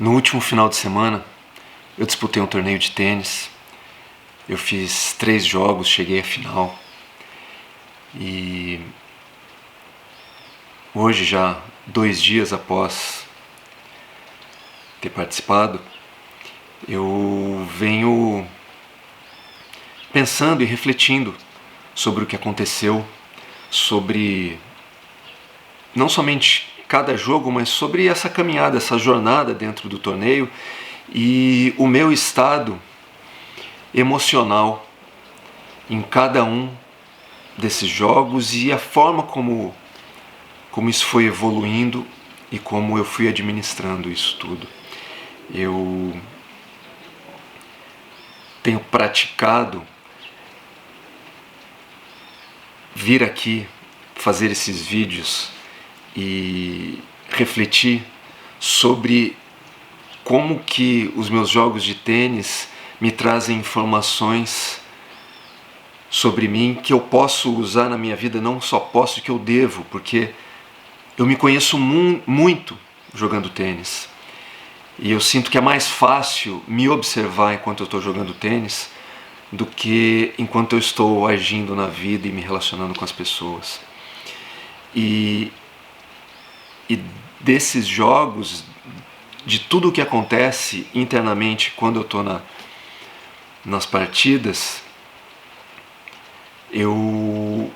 No último final de semana, eu disputei um torneio de tênis. Eu fiz 3 jogos, cheguei à final. E hoje, já 2 dias após ter participado, eu venho pensando e refletindo sobre o que aconteceu, sobre não somente cada jogo, mas sobre essa caminhada, essa jornada dentro do torneio e o meu estado emocional em cada um desses jogos e a forma como isso foi evoluindo e como eu fui administrando isso tudo. Eu tenho praticado vir aqui fazer esses vídeos e refletir sobre como que os meus jogos de tênis me trazem informações sobre mim que eu posso usar na minha vida, não só posso, que eu devo, porque eu me conheço muito jogando tênis. E eu sinto que é mais fácil me observar enquanto eu estou jogando tênis do que enquanto eu estou agindo na vida e me relacionando com as pessoas. E desses jogos, de tudo o que acontece internamente quando eu estou nas partidas, eu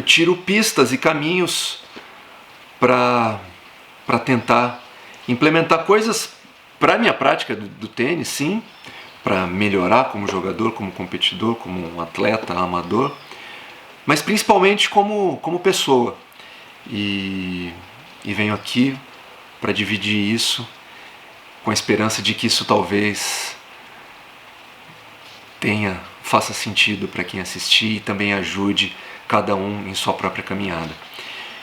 tiro pistas e caminhos para tentar implementar coisas para a minha prática do tênis, sim, para melhorar como jogador, como competidor, como um atleta amador, mas principalmente como pessoa. E venho aqui para dividir isso com a esperança de que isso talvez faça sentido para quem assistir e também ajude cada um em sua própria caminhada.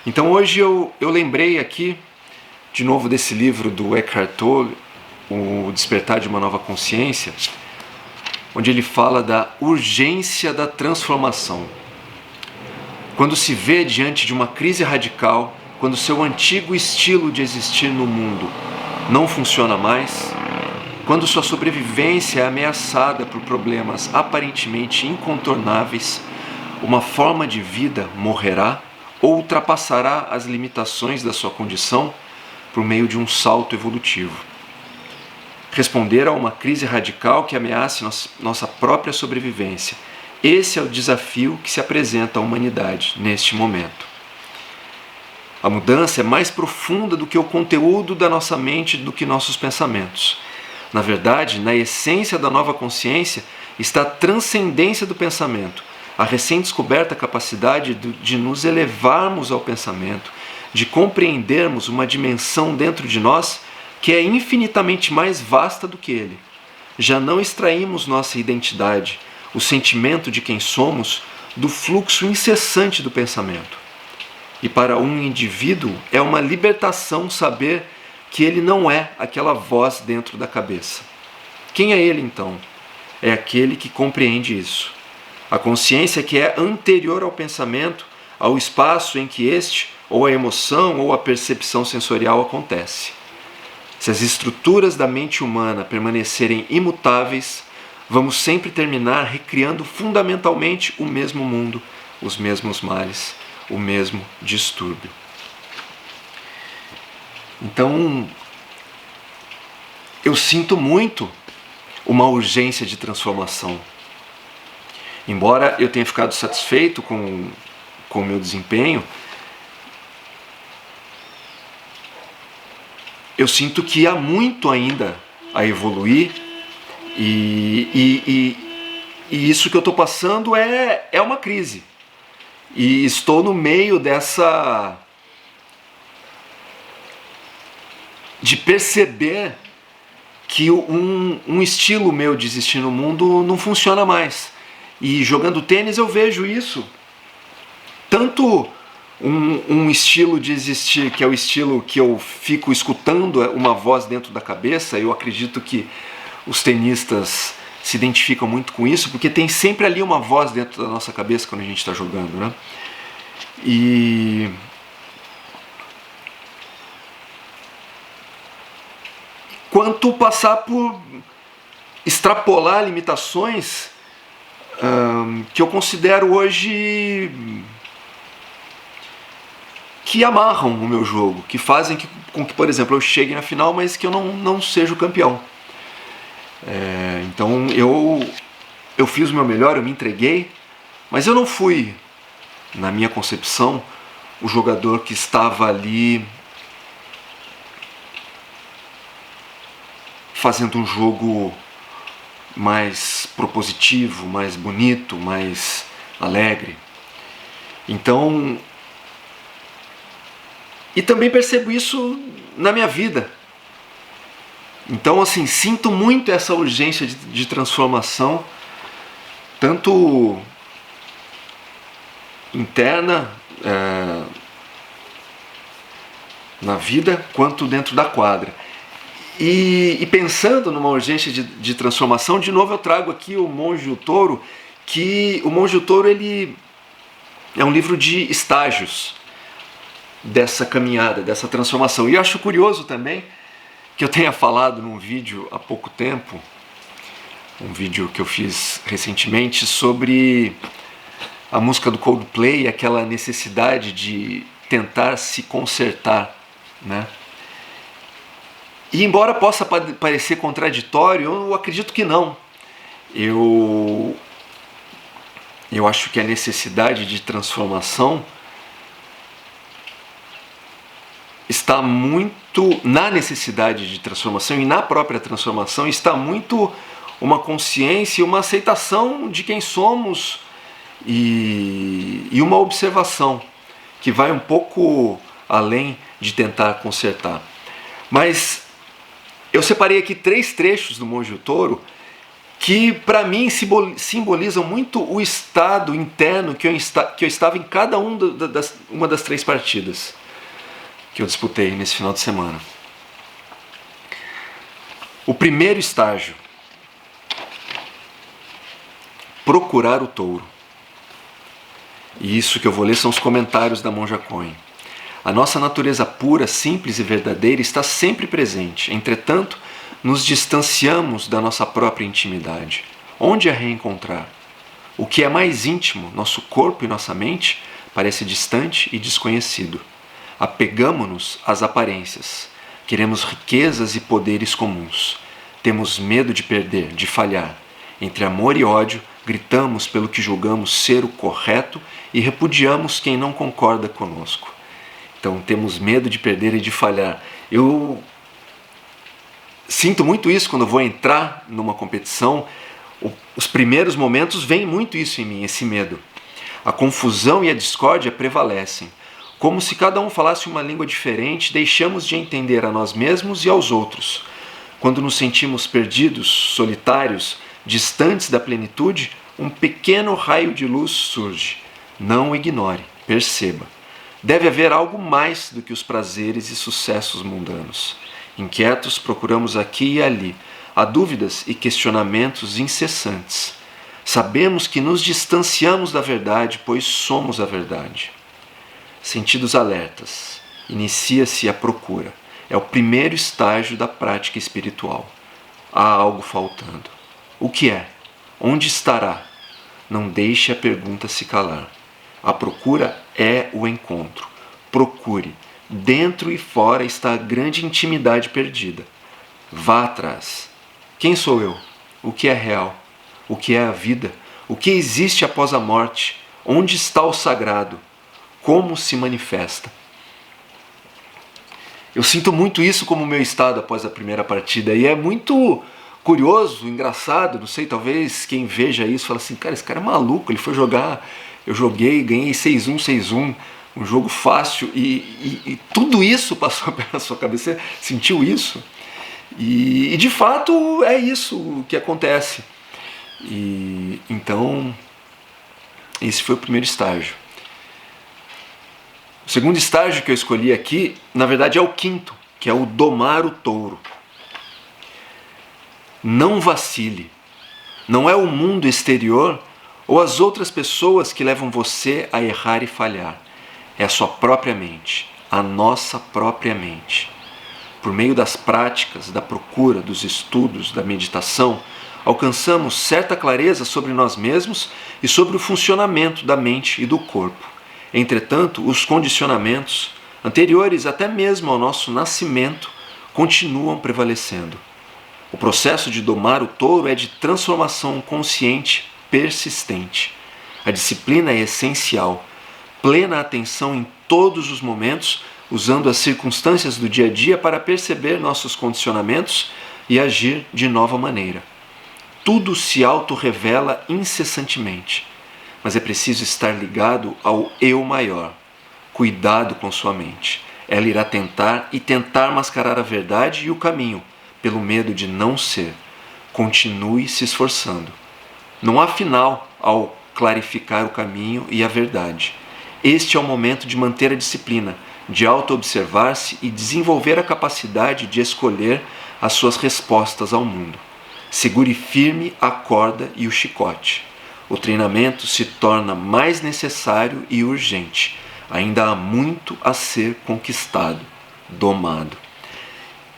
Então hoje eu lembrei aqui de novo desse livro do Eckhart Tolle, O Despertar de uma Nova Consciência, onde ele fala da urgência da transformação. Quando se vê diante de uma crise radical, quando seu antigo estilo de existir no mundo não funciona mais, quando sua sobrevivência é ameaçada por problemas aparentemente incontornáveis, uma forma de vida morrerá ou ultrapassará as limitações da sua condição por meio de um salto evolutivo. Responder a uma crise radical que ameace nossa própria sobrevivência. Esse é o desafio que se apresenta à humanidade neste momento. A mudança é mais profunda do que o conteúdo da nossa mente, do que nossos pensamentos. Na verdade, na essência da nova consciência está a transcendência do pensamento, a recém-descoberta capacidade de nos elevarmos ao pensamento, de compreendermos uma dimensão dentro de nós que é infinitamente mais vasta do que ele. Já não extraímos nossa identidade, o sentimento de quem somos, do fluxo incessante do pensamento. E para um indivíduo é uma libertação saber que ele não é aquela voz dentro da cabeça. Quem é ele então? É aquele que compreende isso. A consciência que é anterior ao pensamento, ao espaço em que este, ou a emoção, ou a percepção sensorial acontece. Se as estruturas da mente humana permanecerem imutáveis, vamos sempre terminar recriando fundamentalmente o mesmo mundo, os mesmos males, o mesmo distúrbio. Então, eu sinto muito uma urgência de transformação. Embora eu tenha ficado satisfeito com o meu desempenho, eu sinto que há muito ainda a evoluir e isso que eu estou passando é uma crise. E estou no meio de perceber que um estilo meu de existir no mundo não funciona mais. E jogando tênis eu vejo isso. Tanto um estilo de existir, que é o estilo que eu fico escutando uma voz dentro da cabeça. Eu acredito que os tenistas se identificam muito com isso, porque tem sempre ali uma voz dentro da nossa cabeça quando a gente está jogando, né? quanto passar por extrapolar limitações que eu considero hoje que amarram o meu jogo, que fazem com que, por exemplo, eu chegue na final, mas que eu não seja o campeão. Então eu fiz o meu melhor, eu me entreguei, mas eu não fui, na minha concepção, o jogador que estava ali fazendo um jogo mais propositivo, mais bonito, mais alegre. Então, e também percebo isso na minha vida. Então, assim, sinto muito essa urgência de transformação, tanto interna, na vida, quanto dentro da quadra. E pensando numa urgência de transformação, de novo eu trago aqui o Monge e o Touro, que o Monge e o Touro ele é um livro de estágios dessa caminhada, dessa transformação. E eu acho curioso também que eu tenha falado num vídeo há pouco tempo, um vídeo que eu fiz recentemente, sobre a música do Coldplay, aquela necessidade de tentar se consertar, né? E embora possa parecer contraditório, eu acredito que não. Eu acho que a necessidade de transformação está muito na necessidade de transformação, e na própria transformação está muito uma consciência e uma aceitação de quem somos, e uma observação que vai um pouco além de tentar consertar. Mas eu separei aqui 3 trechos do Monge e o Touro que para mim simbolizam muito o estado interno que eu estava em cada uma das 3 partidas que eu disputei nesse final de semana. O primeiro estágio: procurar o touro. E isso que eu vou ler são os comentários da Monja Coen. A nossa natureza pura, simples e verdadeira está sempre presente. Entretanto, nos distanciamos da nossa própria intimidade. Onde a reencontrar? O que é mais íntimo, nosso corpo e nossa mente, parece distante e desconhecido. Apegamo-nos às aparências. Queremos riquezas e poderes comuns. Temos medo de perder, de falhar. Entre amor e ódio, gritamos pelo que julgamos ser o correto e repudiamos quem não concorda conosco. Então, temos medo de perder e de falhar. Eu sinto muito isso quando eu vou entrar numa competição. Os primeiros momentos vem muito isso em mim, esse medo. A confusão e a discórdia prevalecem. Como se cada um falasse uma língua diferente, deixamos de entender a nós mesmos e aos outros. Quando nos sentimos perdidos, solitários, distantes da plenitude, um pequeno raio de luz surge. Não o ignore, perceba. Deve haver algo mais do que os prazeres e sucessos mundanos. Inquietos, procuramos aqui e ali. Há dúvidas e questionamentos incessantes. Sabemos que nos distanciamos da verdade, pois somos a verdade. Sentidos alertas. Inicia-se a procura. É o primeiro estágio da prática espiritual. Há algo faltando. O que é? Onde estará? Não deixe a pergunta se calar. A procura é o encontro. Procure. Dentro e fora está a grande intimidade perdida. Vá atrás. Quem sou eu? O que é real? O que é a vida? O que existe após a morte? Onde está o sagrado? Como se manifesta? Eu sinto muito isso como meu estado após a primeira partida, e é muito curioso, engraçado, não sei, talvez quem veja isso fala assim, cara, esse cara é maluco, ele foi jogar, eu joguei, ganhei 6-1, 6-1, um jogo fácil, e tudo isso passou pela sua cabeça, você sentiu isso? E de fato é isso que acontece. E então, esse foi o primeiro estágio. O segundo estágio que eu escolhi aqui, na verdade é o quinto, que é o domar o touro. Não vacile. Não é o mundo exterior ou as outras pessoas que levam você a errar e falhar. É a sua própria mente, a nossa própria mente. por meio das práticas, da procura, dos estudos, da meditação, alcançamos certa clareza sobre nós mesmos e sobre o funcionamento da mente e do corpo. Entretanto, os condicionamentos, anteriores até mesmo ao nosso nascimento, continuam prevalecendo. O processo de domar o touro é de transformação consciente persistente. A disciplina é essencial. Plena atenção em todos os momentos, usando as circunstâncias do dia a dia para perceber nossos condicionamentos e agir de nova maneira. Tudo se autorrevela incessantemente, mas é preciso estar ligado ao eu maior. Cuidado com sua mente. Ela irá tentar mascarar a verdade e o caminho, pelo medo de não ser. Continue se esforçando. Não há final ao clarificar o caminho e a verdade. Este é o momento de manter a disciplina, de auto-observar-se e desenvolver a capacidade de escolher as suas respostas ao mundo. Segure firme a corda e o chicote. O treinamento se torna mais necessário e urgente. Ainda há muito a ser conquistado, domado.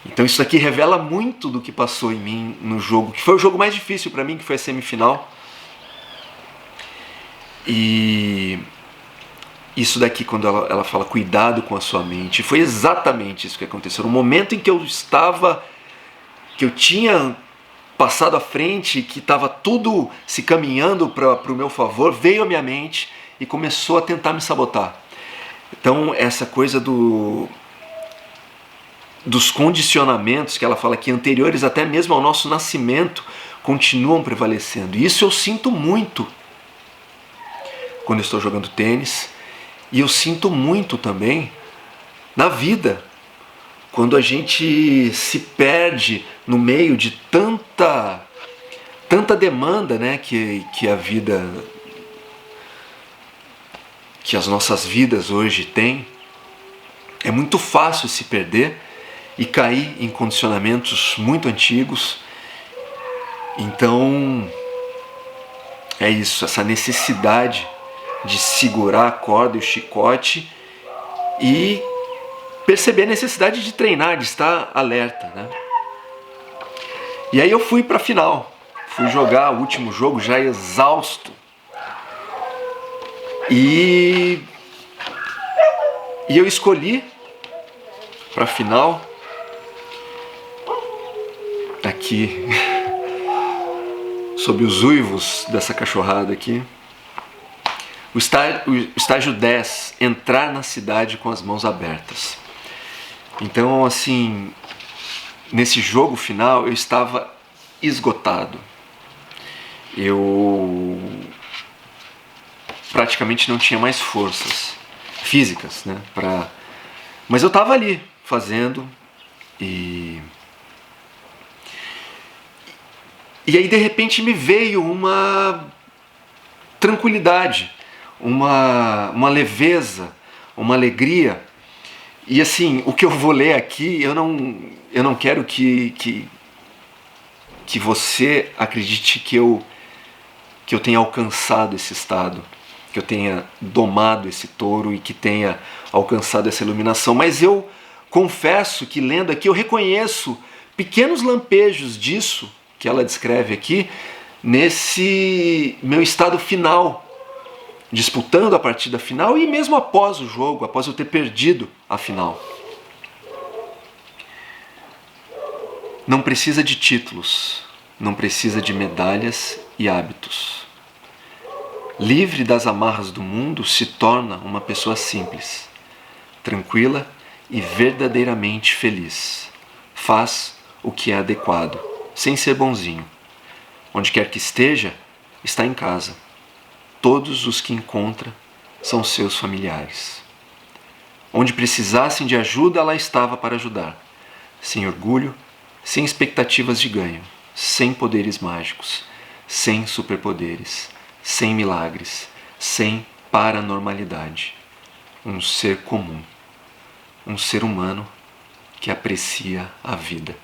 Então isso aqui revela muito do que passou em mim no jogo, que foi o jogo mais difícil para mim, que foi a semifinal. E isso daqui, quando ela fala cuidado com a sua mente, foi exatamente isso que aconteceu. No momento em que eu estava, que eu tinha passado à frente, que estava tudo se caminhando para o meu favor, veio a minha mente e começou a tentar me sabotar. Então essa coisa dos condicionamentos que ela fala aqui, anteriores até mesmo ao nosso nascimento, continuam prevalecendo. E isso eu sinto muito quando eu estou jogando tênis, e eu sinto muito também na vida, quando a gente se perde no meio de tanta demanda, né, que a vida, que as nossas vidas hoje têm. É muito fácil se perder e cair em condicionamentos muito antigos. Então é isso, essa necessidade de segurar a corda e o chicote e perceber a necessidade de treinar, de estar alerta, né? E aí eu fui para a final, fui jogar o último jogo já exausto e eu escolhi para a final aqui sob os uivos dessa cachorrada aqui. O estágio 10, entrar na cidade com as mãos abertas. Então, assim, nesse jogo final eu estava esgotado. Eu praticamente não tinha mais forças físicas, né? Mas eu estava ali fazendo e aí de repente me veio uma tranquilidade, uma leveza, uma alegria. E assim, o que eu vou ler aqui, eu não quero que você acredite que eu tenha alcançado esse estado, que eu tenha domado esse touro e que tenha alcançado essa iluminação. Mas eu confesso que lendo aqui eu reconheço pequenos lampejos disso que ela descreve aqui nesse meu estado final, disputando a partida final e mesmo após o jogo, após eu ter perdido a final. Não precisa de títulos, não precisa de medalhas e hábitos. Livre das amarras do mundo, se torna uma pessoa simples, tranquila e verdadeiramente feliz. Faz o que é adequado, sem ser bonzinho. Onde quer que esteja, está em casa. Todos os que encontra são seus familiares. Onde precisassem de ajuda, ela estava para ajudar. Sem orgulho, sem expectativas de ganho, sem poderes mágicos, sem superpoderes, sem milagres, sem paranormalidade. Um ser comum, um ser humano que aprecia a vida.